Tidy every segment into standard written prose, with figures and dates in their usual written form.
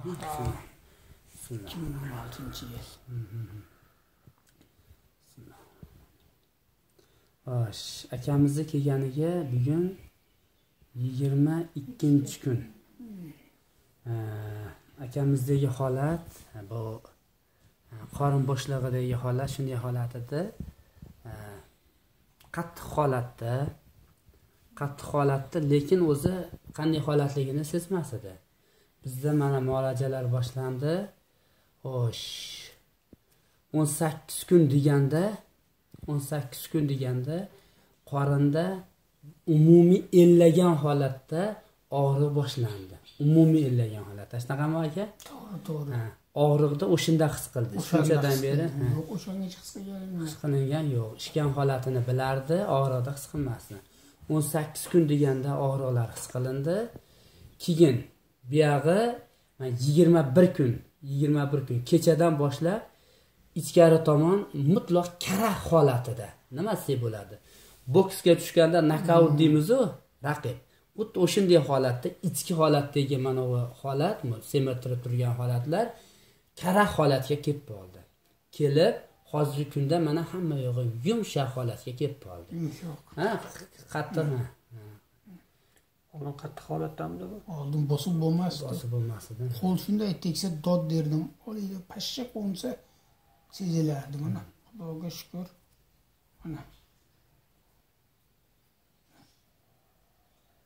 2016-yil. Xo'sh, akamizni kelganiga bugun 22-kun. Akamizdagi holat bu qorin bo'shlig'idagi holat, shunday holat edi. Qattiq holatda, lekin o'zi qanday holatligini sezmas edi. Bizda mana muolajalar boshlandi. Xo'sh, 18 kun deganda qorinda umumiy ellagan holatda og'riq boshlandi. Umumiy ellagan holatda. Shunaqami aka? To'g'ri. Og'riqda o'shinda his qildi. Shunchadan beri yo'q, o'shangacha his qilganim his qilingan yo'q. Ishgan holatini bilardi, og'riqda his qilmasdi. 18 kun deganda og'riqlar his qilindi. Keyin buyog'i 21 kun kechadan boshlab ichkari tomon mutlaq karaxt holatida. Nima desa bo'ladi? Boksga tushganda nokaut deymiz-ku, raqib. Xuddi o'shanday holatda, ichki holatdagi mana bu holat, semirtirib turgan holatlar karaxt holatga kelib qoldi. Kelib, hozirgi kunda mana hamma yog'i yumshoq holatga kelib qoldi. Yumshoq. Qattiq. Oldin qattiq holatdamdi bu. Oldin bosib bo'lmasdi. Qo'l shunday teksa dod derdim. Olayda pashsha qo'nsa sezilardi mana. Xudoga shukr. Mana.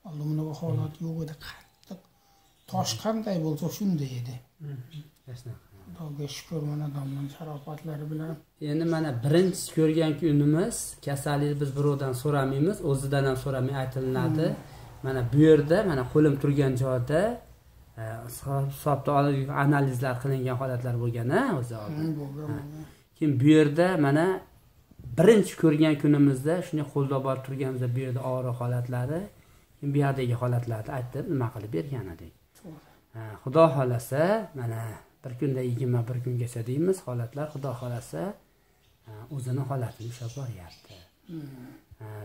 Oldin bunaqa holat yo'q edi, qattiq. Tosh qanday bo'lsa shunday edi. Xudoga shukr, mana domlam sharofatlari bilan. Endi mana birinchi ko'rgan kunimiz, kasallik biz birovdan so'ramaymiz, o'zidan ham so'ramay aytilinadi. Mana bu yerda, mana qo'lim turgan joyda hisobda analizlar qilingan holatlar bo'lgan-a, o'zi oldin. Keyin bu yerda mana birinchi ko'rgan kunimizda shunday qo'lda borib turganimizda bu yerda og'riq holatlari, keyin bu yerdagi holatlarni aytib, nima qilib bergan edik. Xudo xolasa, mana bir kunda 21 kungacha deymiz, holatlar Xudo xolasa o'zini holatini ushlab boryapti.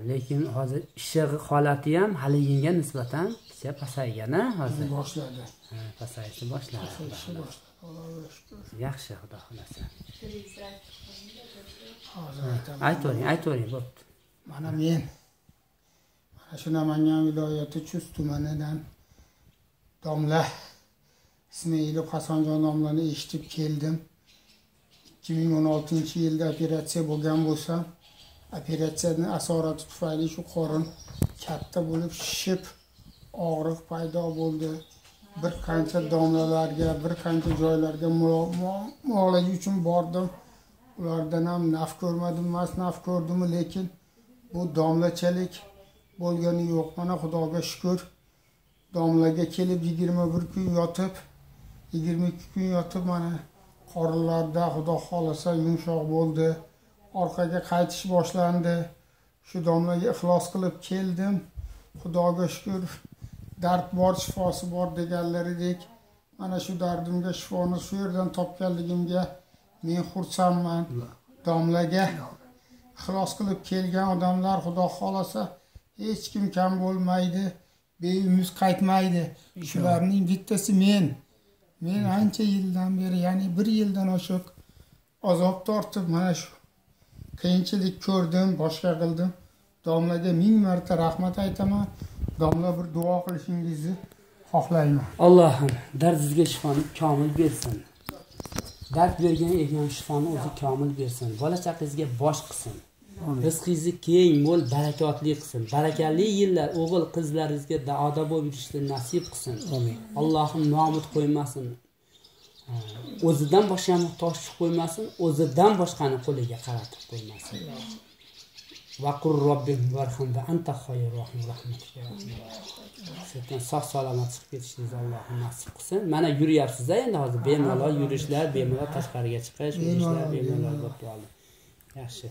Lekin hozir ishig' holati ham haliginga nisbatan picha pasaygan-a hozir. Boshladi. Pasayishni boshladi. Yaxshi, Xudo xolasa. Aytavering, bo'pti. Mana men shu Namangan viloyati Chust tumanidan domla Ismoilov Hasanjon domlani eshitib keldim. 2016-yilda operatsiya bo'lgan bo'lsam, operatsiyaning asorati tufayli shu qorin katta bo'lib shishib, og'riq paydo bo'ldi. Bir qancha domlalarga, bir qancha joylarga muolaja uchun bordim. Ulardan ham naf ko'rmadim, naf ko'rdim, lekin bu domlachalik bo'lgani yo'q. Mana Xudoga shukr. Domlaga kelib 21 kun yotib, 22 kun yotib mana qorinlarda Xudo xolasa yumshoq bo'ldi. Orqaga qaytish boshlandi. Shu domlaga ixlos qilib keldim. Xudoga shukr. Dard bor, shifosi bor deganlaridek, mana shu dardimga shifoni shu yerdan topganligimga men xursandman. Domlaga ixlos qilib kelgan odamlar Xudo xolasa hech kim kam bo'lmaydi, beuyimiz qaytmaydi. Shularning bittasi men. Men ancha yildan beri, ya'ni 1 yildan oshiq azob tortib mana shu qiyinchilik ko'rdim, boshqa qildim. Domlaga 1000 marta rahmat aytaman. Domla bir duo qilishingizni xohlayman. Allohim dardingizga shifoni komil bersin. Dard bergan ekan shifoni o'zi komil bersin. Bola chaqangizga bosh qilsin. Rizqingizni keng, mo'l, barakotli qilsin. Barakali yillar o'g'il qizlaringizga daoda bo'lib yurishni nasib qilsin. Amin. Allohim nomut qo'ymasin. O'zidan boshqa muhtoj qo'ymasin, o'zidan boshqani qo'liga qaratib qo'ymasin. Va qur robbim varhamda anta xoyrur rahmatika. Sizdan sog' salomat chiqib ketishingizni Allohim nasib qilsin. Mana yuryapsiz endi hozir bemalol yurishlar, bemalol tashqariga chiqish, bemalol bo'lib qoldi. Yaxshi.